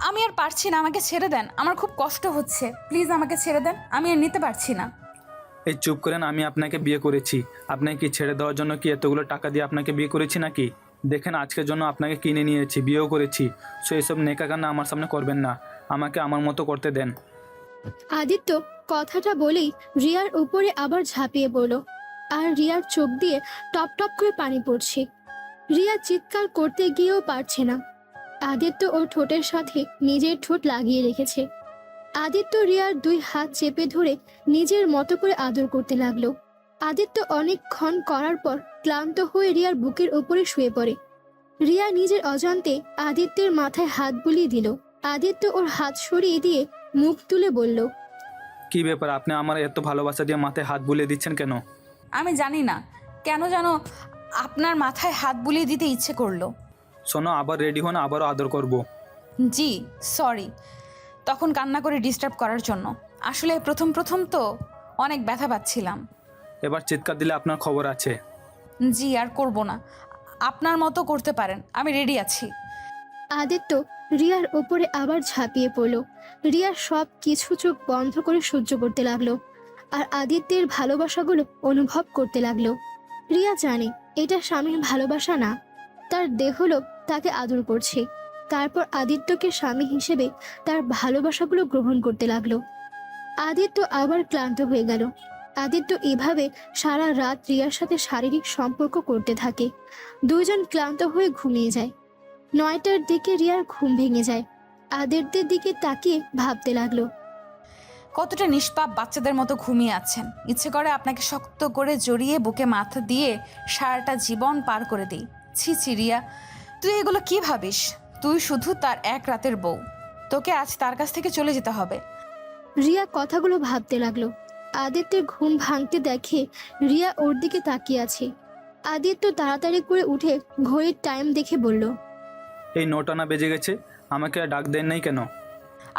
আমি আর পারছি না, আমাকে ছেড়ে দেন, আমার খুব কষ্ট হচ্ছে, প্লিজ আমাকে ছেড়ে দেন, আমি আর নিতে পারছি না। এই চুপ করেন, আমি আপনাকে বিয়ে করেছি। আপনাকে কি ছেড়ে দেওয়ার জন্য কি এতগুলো টাকা দিয়ে আপনাকে বিয়ে করেছি নাকি? দেখেন আজকের জন্য আপনাকে কিনে নিয়েছি, বিয়েও করেছি। সো এইসব নেকাকান্না আমার সামনে করবেন না, আমাকে আমার মতো করতে দেন। আদিত্য কথাটা বলেই রিয়ার উপরে আবার ঝাঁপিয়ে পড়ল, আর রিয়ার চোখ দিয়ে টপ টপ করে পানি পড়ছে। রিয়া চিৎকার করতে গিয়েও পারছে না। আদিত্য ওর ঠোঁটের সাথে নিজের ঠোঁট লাগিয়ে রেখেছে। আদিত্য রিয়ার 2 হাত চেপে ধরে নিজের মতো করে আদর করতে লাগলো। আদিত্য অনেকক্ষণ করার পর ক্লান্ত হয়ে রিয়ার বুকের উপরে শুয়ে পড়ে। রিয়া নিজের অজান্তে আদিত্যের মাথায় হাত বুলিয়ে দিল। আদিত্য ওর হাত সরিয়ে দিয়ে মুখ তুলে বলল, কি ব্যাপার, আপনি আমার এত ভালোবাসা দিয়ে মাথায় হাত বুলিয়ে দিচ্ছেন কেন? আমি জানি না কেন যেন আপনার মাথায় হাত বুলিয়ে দিতে ইচ্ছে করলো। শোনো, আবার রেডি হন, আবারও আদর করব। জি সরি, তখন কান্না করে ডিস্টার্ব করার জন্য। আসলে প্রথম প্রথম তো অনেক ব্যথা পাচ্ছিলাম। এবার চিৎকার দিলে আপনার খবর আছে। জি আর করব না, আপনার মতো করতে পারেন, আমি রেডি আছি। আদিত্য রিয়ার উপরে আবার ঝাঁপিয়ে পড়ল। রিয়া সব কিছু চোখ বন্ধ করে সহ্য করতে লাগলো, আর আদিত্যের ভালোবাসাগুলো অনুভব করতে লাগলো। রিয়া জানে এটা স্বামীর ভালোবাসা না, তার দেহলোক তাকে আদর করছে। তারপর আদিত্যকে স্বামী হিসেবে তার ভালোবাসাগুলো গ্রহণ করতে লাগলো। আদিত্য আবার ক্লান্ত হয়ে গেল। আদিত্য এভাবে সারা রাত রিয়ার সাথে শারীরিক সম্পর্ক করতে থাকে। দুজন ক্লান্ত হয়ে ঘুমিয়ে যায়। 9টার দিকে রিয়ার ঘুম ভেঙে যায়। আদিত্যের দিকে তাকিয়ে ভাবতে লাগলো, কতটা নিষ্পাপ বাচ্চাদের মতো ঘুমিয়ে আছেন। ইচ্ছে করে আপনাকে শক্ত করে জড়িয়ে বুকে মাথা দিয়ে সারাটা জীবন পার করে দিই। ছি ছি রিয়া, তুই এগুলো কি ভাবিস? তুই শুধু তার এক রাতের বউ, তোকে আজ তার কাছ থেকে চলে যেতে হবে। রিয়া কথাগুলো ভাবতে লাগলো। আদিত্যের ঘুম ভাঙতে দেখে রিয়া ওর দিকে তাকিয়ে আছে। আদিত্য তাড়াতাড়ি করে উঠে ঘড়ির টাইম দেখে বলল, এই 9টা না বেজে গেছে, আমাকে আর ডাক দেন নাই কেন?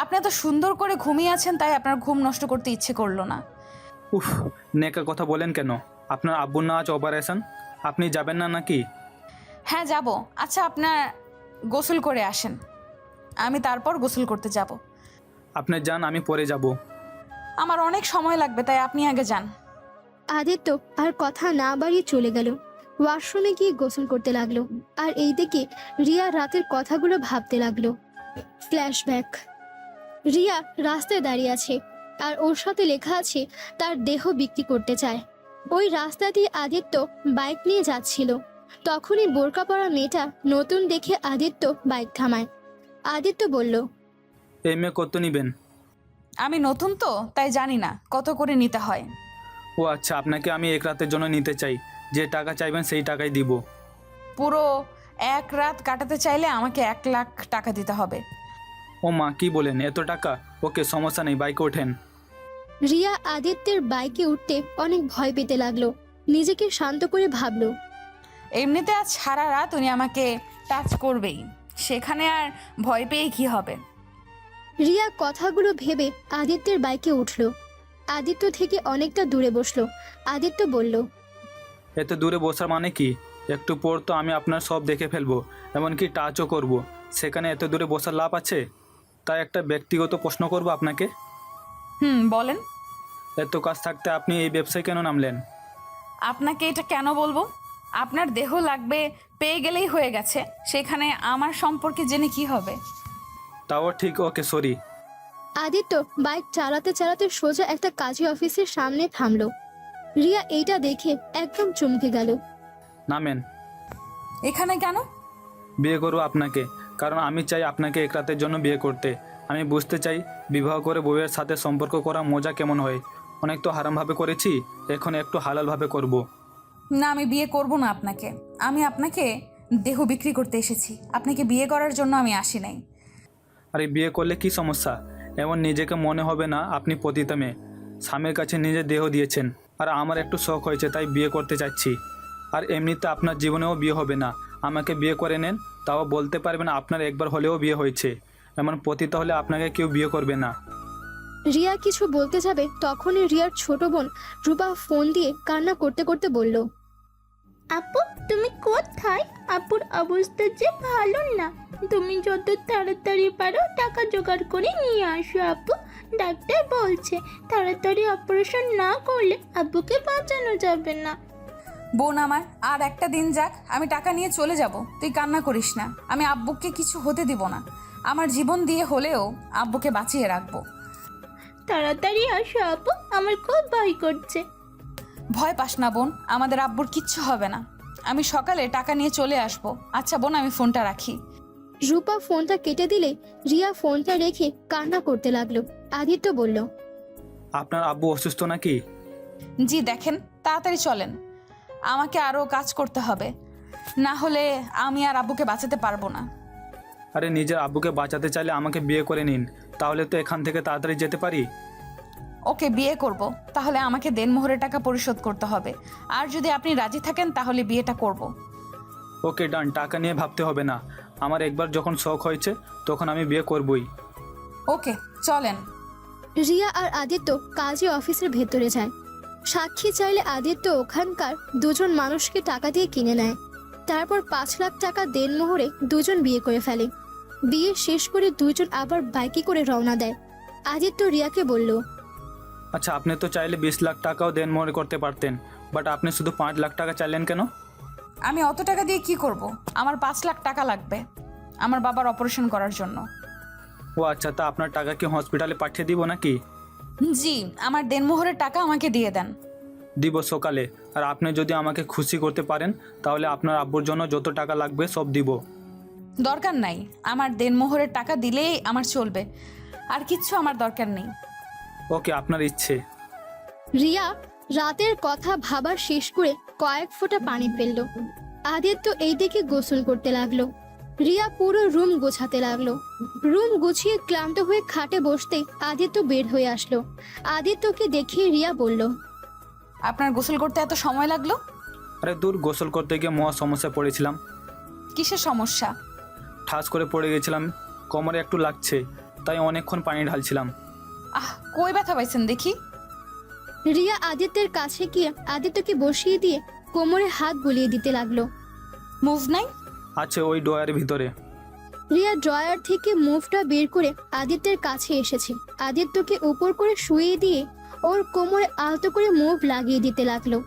আপনি এত সুন্দর করে ঘুমিয়ে আছেন তাই আপনার ঘুম নষ্ট করতে ইচ্ছে করলো না। উফ, নেকা কথা বলেন কেন? আপনার আব্বুর না আজ অপারেশন, আপনি যাবেন না নাকি? হ্যাঁ যাব। আচ্ছা আপনার গোসল করে আসেন, আমি তারপর গোসল করতে যাব। আপনি যান, আমি পরে যাব। আমার অনেক সময় লাগবে, তাই আপনি আগে যান। আদিত্য আর কথা না বাড়িয়ে চলে গেল। ওয়াশরুমে গিয়ে গোসল করতে লাগলো, আর এইদিকে রিয়া রাতের কথাগুলো ভাবতে লাগলো। ফ্ল্যাশব্যাক। রিয়া রাস্তায় দাঁড়িয়ে আছে, আর ওর সাথে লেখা আছে তার দেহ বিক্রি করতে চায়। ওই রাস্তা দিয়ে আদিত্য বাইক নিয়ে যাচ্ছিল। তখনই বোরকা পরা মেয়েটা নতুন দেখে আদিত্য বাইক থামায়। আদিত্য বলল, এই মেয়ে কত নিবেন? আমি নতুন তো তাই জানি না কত করে নিতে হয়। ও আচ্ছা, আপনাকে আমি এক রাতের জন্য নিতে চাই, যে টাকা চাইবেন সেই টাকাই দিব। পুরো এক রাত কাটাতে চাইলে আমাকে 1,00,000 টাকা দিতে হবে। ও মা, কি বলেন, এত টাকা? ওকে, সমস্যা নেই, বাইকে ওঠেন। রিয়া আদিত্যের বাইকে উঠতে অনেক ভয় পেতে লাগলো। নিজেকে শান্ত করে ভাবলো, এমনিতে আজ সারা রাত উনি আমাকে টাচ করবেই, সেখানে আর ভয় পেয়ে কি হবে। রিয়া কথাগুলো ভেবে আদিত্যের বাইকে উঠল। আদিত্য থেকে অনেকটা দূরে বসলো। আদিত্য বলল, এত দূরে বসার মানে কি? একটু পর তো আমি আপনার সব দেখে ফেলবো, এমনকি টাচও করব। সেখানে এত দূরে বসার লাভ আছে? তাই একটা ব্যক্তিগত প্রশ্ন করব আপনাকে। বলেন। এত কাজ থাকতে আপনি এই ব্যবসায় কেন নামলেন? আপনাকে এটা কেন বলবো? আপনার দেহ লাগবে, পেয়ে গেলেই হয়ে গেছে, সেখানে আমার সম্পর্কে জেনে কি হবে? তাও ঠিক, ওকে সরি। আদিত্য বাইক চালাতে চালাতে সোজা একটা কাজী অফিসের সামনে থামলো। রিয়া এইটা দেখে একদম চমকে গেল। নামেন। এখানে কেন? বিয়ে করবো আপনাকে, কারণ আমি চাই আপনাকে এক রাতের জন্য বিয়ে করতে। আমি বুঝতে চাই বিবাহ করে বউয়ের সাথে সম্পর্ক করা মজা কেমন হয়। অনেক তো হারামভাবে করেছি, এখন একটু হালালভাবে করব। না, আমি বিয়ে করব না আপনাকে। আমি আপনাকে দেহ বিক্রি করতে এসেছি, আপনাকে বিয়ে করার জন্য আমি আসি নাই। আর এই বিয়ে করলে কি সমস্যা? এমন নিজেকে মনে হবে না আপনি পতিতা মেয়ে, স্বামীর কাছে নিজের দেহ দিয়েছেন। আর আমার একটু শখ হয়েছে তাই বিয়ে করতে চাচ্ছি। আর এমনিতে আপনার জীবনেও বিয়ে হবে না, আমাকে বিয়ে করে নেন, তাও বলতে পারবেন আপনার একবার হলেও বিয়ে হয়েছে। এমন পতিতা হলে আপনাকে কেউ বিয়ে করবে না। রিয়া কিছু বলতে যাবে তখনই রিয়ার ছোট বোন রূপা ফোন দিয়ে কান্না করতে করতে বলল, আপু তুমি কোথায়? আপুর অবস্থা যে ভালো না। তুমি যত তাড়াতাড়ি পারো টাকা জোগাড় করে নিয়ে আসো আব্বু। ডাক্তার বলছে তাড়াতাড়ি অপারেশন না করলে আব্বুকে বাঁচানো যাবে না। বোন আমার, আর একটা দিন যাক, আমি টাকা নিয়ে চলে যাব। তুই কান্না করিস না, আমি আব্বুকে কিছু হতে দিব না। আমার জীবন দিয়ে হলেও আব্বুকে বাঁচিয়ে রাখবো। তাড়াতাড়ি আসো আব্বু, আমার খুব ভয় করছে। ভয় পাস না বোন, আমাদের আব্বুর কিচ্ছু হবে না। আমি সকালে টাকা নিয়ে চলে আসবো। আচ্ছা বোন, আমি ফোনটা রাখি। রূপা ফোনটা কেটে দিলে রিয়া ফোনটা রেখে কান্না করতে লাগলো। আদিত্য বলল, আপনার আব্বু অসুস্থ নাকি? জি দেখেন, তাড়াতাড়ি চলেন, আমাকে আরও কাজ করতে হবে, না হলে আমি আর আব্বুকে বাঁচাতে পারবো না। আরে নিজের আব্বুকে বাঁচাতে চাইলে আমাকে বিয়ে করে নিন, তাহলে তো এখান থেকে তাড়াতাড়ি যেতে পারি। ওকে বিয়ে করব, তাহলে আমাকে দেনমোহরের টাকা পরিশোধ করতে হবে। আর যদি আপনি রাজি থাকেন তাহলে বিয়েটা করব। ওকে ডান, টাকা নিয়ে ভাবতে হবে না। আমার একবার যখন শখ হয়েছে তখন আমি বিয়ে করবই। ওকে চলেন। রিয়া আর আদিত্য কাজে অফিসের ভেতরে যায়। সাক্ষী চাইলে আদিত্য ওখানকার দুজন মানুষকে টাকা দিয়ে কিনে নেয়। তারপর 5 লাখ টাকা দেনমোহরে দুজন বিয়ে করে ফেলে। বিয়ে শেষ করে দুজন আবার বাইকে করে রওনা দেয়। আদিত্য রিয়াকে বলল, আচ্ছা, আপনি তো চাইলে 20 লাখ টাকাও দেনমোহর করতে পারতেন, বাট আপনি শুধু 5 লাখ টাকা চাইলেন কেন? আমি অত টাকা দিয়ে কি করব? আমার 5 লাখ টাকা লাগবে আমার বাবার অপারেশন করার জন্য। ও আচ্ছা, তা আপনার টাকা কি হসপিটালে পাঠিয়ে দিব নাকি? জি, আমার দেনমোহরের টাকা আমাকে দিয়ে দেন। দিব সকালে। আর আপনি যদি আমাকে খুশি করতে পারেন তাহলে আপনার আব্বুর জন্য যত টাকা লাগবে সব দিব। দরকার নাই, আমার দেনমোহরের টাকা দিলেই আমার চলবে, আর কিচ্ছু আমার দরকার নেই। ওকে, আপনার ইচ্ছে। রিয়া রাতের কথা ভাবার শেষ করে কয়েক ফোঁটা পানি ফেললো। আদিত্য এইদিকে গোসল করতে লাগলো। রিয়া পুরো রুম গোছাতে লাগলো। রুম গুছিয়ে ক্লান্ত হয়ে খাটে বসতেই আদিত্য বের হয়ে আসলো। আদিত্যকে দেখে রিয়া বলল, আপনার গোসল করতে এত সময় লাগলো? আরে দূর, গোসল করতে গিয়ে মহা সমস্যা পড়েছিলাম। কিসের সমস্যা? ঠাস করে পড়ে গেছিলাম, কোমরে একটু লাগছে, তাই অনেকক্ষণ পানি ঢালছিলাম। কই ব্যথা পাইছেন দেখি? রিয়া আদিত্যের কাছে গিয়ে আদিত্যকে বসিয়ে দিয়ে কোমরে হাত বুলিয়ে দিতে লাগলো। মুভ নাই? আছে ওই ড্রয়ারের ভিতরে। রিয়া ড্রয়ার থেকে মুভটা বের করে আদিত্যের কাছে এসেছে। আদিত্যকে উপর করে শুইয়ে দিয়ে ওর কোমরে আলতো করে মুভ লাগিয়ে দিতে লাগলো।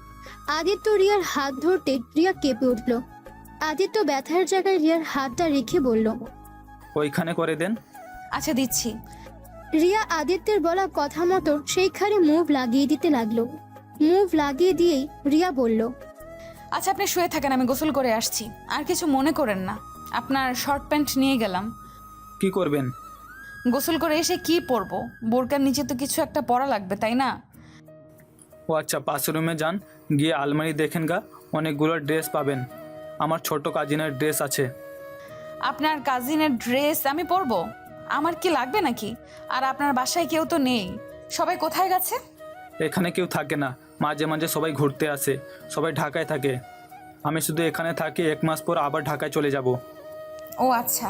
আদিত্য রিয়ার হাত ধরতে রিয়া কেঁপে উঠল। আদিত্য ব্যথার জায়গায় রিয়ার হাতটা রেখে বলল, ওইখানে করে দেন। আচ্ছা দিচ্ছি। রিয়া আদিত্যের বলা কথা মতো সেইখানে মুভ লাগিয়ে দিতে লাগলো। মুভ লাগিয়ে দিয়েই রিয়া বলল, আচ্ছা আপনি শুয়ে থাকেন, আমি গোসল করে আসছি। আর কিছু মনে করেন না, আপনার শর্ট প্যান্ট নিয়ে গেলাম। কি করবেন? গোসল করে এসে কি পরবো? বোরকার নিচে তো কিছু একটা পরা লাগবে, তাই না? ও আচ্ছা, পাশের রুমে যান, গিয়ে আলমারি দেখেন গা, অনেকগুলো ড্রেস পাবেন। আমার ছোট কাজিনের ড্রেস আছে। আপনার কাজিনের ড্রেস আমি পরবো? আমার কি লাগবে নাকি? আর আপনার বাসায় কেউ তো নেই, সবাই কোথায় গেছে? এখানে কেউ থাকে না, মাঝে মাঝে সবাই ঘুরতে আসে, সবাই ঢাকায় থাকে। আমি শুধু এখানে থাকি, 1 মাস পর আবার ঢাকায় চলে যাব। ও আচ্ছা।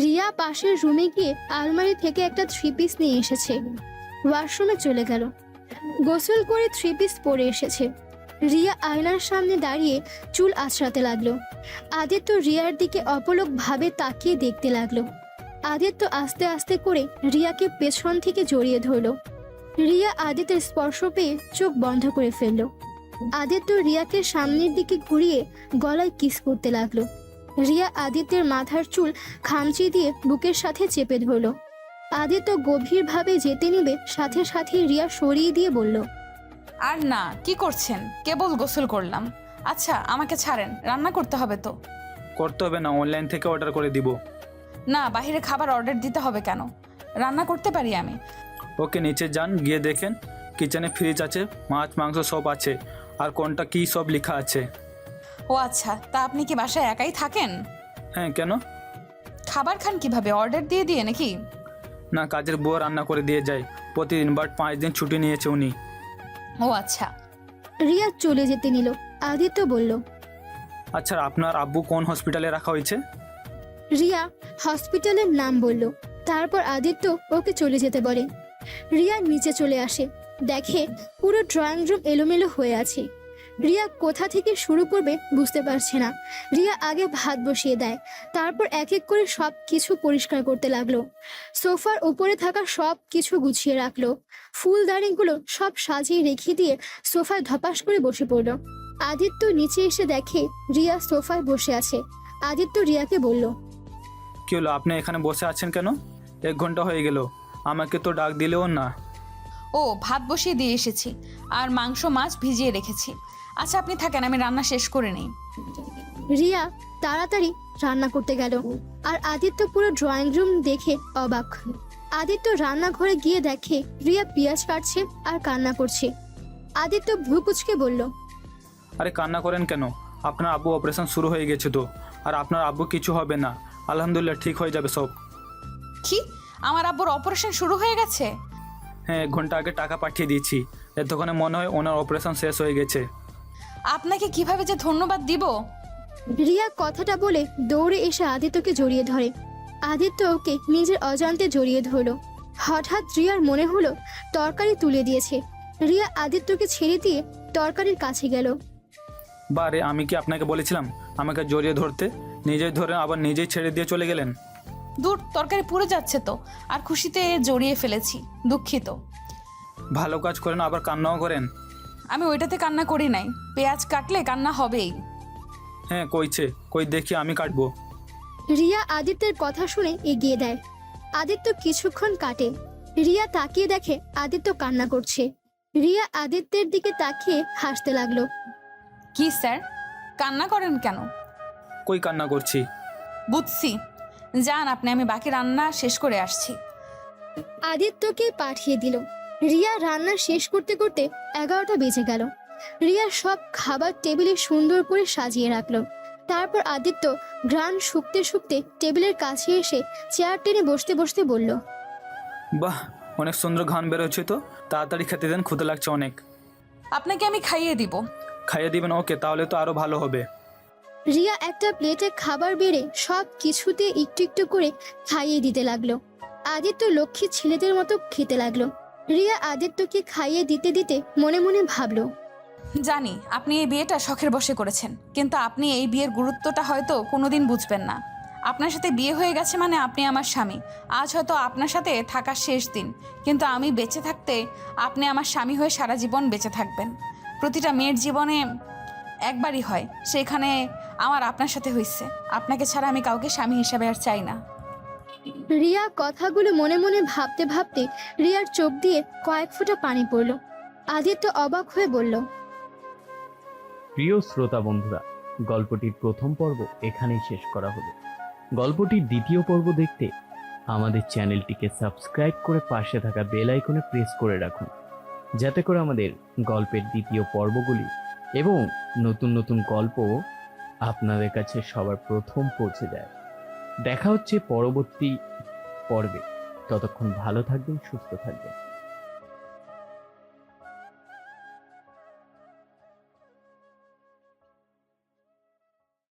রিয়া পাশের রুমে গিয়ে আলমারি থেকে একটা 3 পিস নিয়ে এসেছে। ওয়াশরুমে চলে গেল। গোসল করে 3 পিস পরে এসেছে। রিয়া আয়নার সামনে দাঁড়িয়ে চুল আঁচড়াতে লাগলো। আদিত্য রিয়ার দিকে অপলক ভাবে তাকিয়ে দেখতে লাগলো। আদিত্য আস্তে আস্তে করে রিয়াকে পেছন থেকে জড়িয়ে ধরলো। রিয়া আদিত্যের স্পর্শ পেয়ে চোখ বন্ধ করে ফেললো। আদিত্য রিয়াকে সামনের দিকে ঘুরিয়ে গলায় কিস করতে লাগলো। রিয়া আদিত্যের মাথার চুল খামচি দিয়ে বুকের সাথে চেপে ধরলো। আদিত্য গভীরভাবে যেতে নিবে সাথে সাথে রিয়া সরিয়ে দিয়ে বলল, আর না, কি করছেন? কেবল গোসল করলাম। আচ্ছা আমাকে ছাড়েন, রান্না করতে হবে তো। করতে হবে না, অনলাইন থেকে অর্ডার করে দিব। না, বাইরে খাবার অর্ডার দিতে হবে কেন? রান্না করতে পারি আমি। ওকে, নিচে যান, গিয়ে দেখেন কিচেনে ফ্রিজ আছে, মাছ মাংস সব আছে, আর কোনটা কি সব লেখা আছে। ও আচ্ছা, তা আপনি কি বাসায় একাই থাকেন? হ্যাঁ, কেন? খাবার খান কিভাবে? অর্ডার দিয়ে দিয়ে নাকি? না, কাজের বউ রান্না করে দিয়ে যায় প্রতিদিন, বাট 5 দিন ছুটি নিয়েছে উনি। ও আচ্ছা। রিয়া চলে যেতে নিল। আদিত্য বলল, আচ্ছা, আপনার আব্বু কোন হসপিটালে রাখা হয়েছে? রিয়া হসপিটালের নাম বলল। তারপর আদিত্য ওকে চলে যেতে বলে। রিয়া নিচে চলে আসে, দেখে পুরো ড্রয়িং রুম এলোমেলো হয়ে আছে। রিয়া কোথা থেকে শুরু করবে বুঝতে পারছে না। রিয়া আগে ভাত বসিয়ে দেয়, তারপর এক এক করে সব কিছু পরিষ্কার করতে লাগলো। সোফার উপরে থাকা সব কিছু গুছিয়ে রাখলো। ফুলদানিগুলো সব সাজিয়ে রেখে দিয়ে সোফায় ধপাস করে বসে পড়লো। আদিত্য নিচে এসে দেখে রিয়া সোফায় বসে আছে। আদিত্য রিয়াকে বলল, কি হলো, আপনি এখানে বসে আছেন কেন? 1 ঘন্টা হয়ে গেল, আমাকে তো ডাক দিলেও না। ও, ভাত বসিয়ে দিয়ে এসেছি আর মাংস মাছ ভিজিয়ে রেখেছি। আচ্ছা আপনি থাকেন, আমি রান্না শেষ করে নিই। রিয়া তাড়াতাড়ি রান্না করতে গেল, আর আদিত্য পুরো ড্রয়িং রুম দেখে অবাক। আদিত্য রান্নাঘরে গিয়ে দেখে রিয়া পেঁয়াজ কাটছে আর কান্না করছে। আদিত্য ভ্রু কুঁচকে বলল, আরে কান্না করেন কেন? আপনার আব্বু অপারেশন শুরু হয়ে গেছে তো, আর আপনার আব্বু কিছু হবে না, আলহামদুলিল্লাহ ঠিক হয়ে যাবে সব। কি, আমার আব্বুর অপারেশন শুরু হয়ে গেছে? হ্যাঁ, 1 ঘন্টা আগে টাকা পাঠিয়ে দিয়েছি, এতক্ষণে মনে হয় ওনার অপারেশন শেষ হয়ে গেছে। আপনাকে কিভাবে যে ধন্যবাদ দিব। রিয়া কথাটা বলে দৌড়ে এসে আদিত্যকে জড়িয়ে ধরে। আদিত্য ওকে নিজের অজান্তে জড়িয়ে ধরলো। হঠাৎ রিয়ার মনে হলো তরকারি তুলে দিয়েছে। রিয়া আদিত্যকে ছেড়ে দিয়ে তরকারির কাছে গেল। বারে, আমি কি আপনাকে বলেছিলাম আমাকে জড়িয়ে ধরতে? নিজেই ধরে আবার নিজেই ছেড়ে দিয়ে চলে গেলেন। দূর, তরকারি পুড়ে যাচ্ছে তো, আর খুশিতে জড়িয়ে ফেলেছি, দুঃখিত। ভালো কাজ করেন আবার কান্নাও করেন। আমি ওইটাতে কান্না করি নাই, পেঁয়াজ কাটলে কান্না হবেই। হ্যাঁ কইছে, কই দেখি আমি কাটবো। রিয়া আদিত্যের কথা শুনে এগিয়ে দেয়। আদিত্য কিছুক্ষণ কাটে। রিয়া তাকিয়ে দেখে আদিত্য কান্না করছে। রিয়া আদিত্যের দিকে তাকিয়ে হাসতে লাগলো। কি স্যার, কান্না করেন কেন? কই কান্না করছি? বুঝছি, যান আপনি, আমি বাকি রান্না শেষ করে আসছি। আদিত্যকে পাঠিয়ে দিল। রিয়া রান্না শেষ করতে করতে 11টা বেজে গেল। রিয়া সব খাবার টেবিলে সুন্দর করে সাজিয়ে রাখলো। তারপর আদিত্য ঘ্রাণ শুকতে শুকতে টেবিলের কাছে এসে চেয়ার টেনে বসতে বসতে বলল, বাহ, অনেক সুন্দর ঘ্রাণ বেরোচ্ছে তো, তাড়াতাড়ি খেতে দেন, ক্ষুধা লাগছে অনেক। আপনাকে আমি খাইয়ে দিব। খাইয়ে দিবেন? ওকে, তাহলে তো আরো ভালো হবে। রিয়া একটা প্লেটে খাবার বেড়ে সব কিছুতে একটু একটু করে খাইয়ে দিতে লাগলো। আদিত্য লক্ষ্মী ছেলেদের মতো খেতে লাগলো। রিয়া আদিত্যকে খাইয়ে দিতে দিতে মনে মনে ভাবলো, জানি আপনি এই বিয়েটা শখের বশে করেছেন, কিন্তু আপনি এই বিয়ের গুরুত্বটা হয়তো কোনোদিন বুঝবেন না। আপনার সাথে বিয়ে হয়ে গেছে মানে আপনি আমার স্বামী। আজ হয়তো আপনার সাথে থাকার শেষ দিন, কিন্তু আমি বেঁচে থাকতে আপনি আমার স্বামী হয়ে সারা জীবন বেঁচে থাকবেন। প্রতিটা মেয়ের জীবনে একবারই হয়, সেখানে আমার আপনার সাথে হয়েছে। আপনাকে ছাড়া আমি কাউকে স্বামী হিসাবে আর চাই না। রিয়া কথাগুলো মনে মনে ভাবতে ভাবতে রিয়ার চোখ দিয়ে কয়েক ফোঁটা পানি পড়ল। আদিত্য অবাক হয়ে বলল, প্রিয় শ্রোতা বন্ধুরা, গল্পটির প্রথম পর্ব এখানেই শেষ করা হলো। গল্পটির দ্বিতীয় পর্ব দেখতে আমাদের চ্যানেলটিকে সাবস্ক্রাইব করে পাশে থাকা বেল আইকনে প্রেস করে রাখুন, যাতে করে আমাদের গল্পের দ্বিতীয় পর্বগুলি এবং নতুন নতুন গল্প আপনাদের কাছে সবার প্রথম পৌঁছে যায়। দেখা হচ্ছে পরবর্তী পর্বে। ততক্ষণ ভালো থাকবেন, সুস্থ থাকবেন।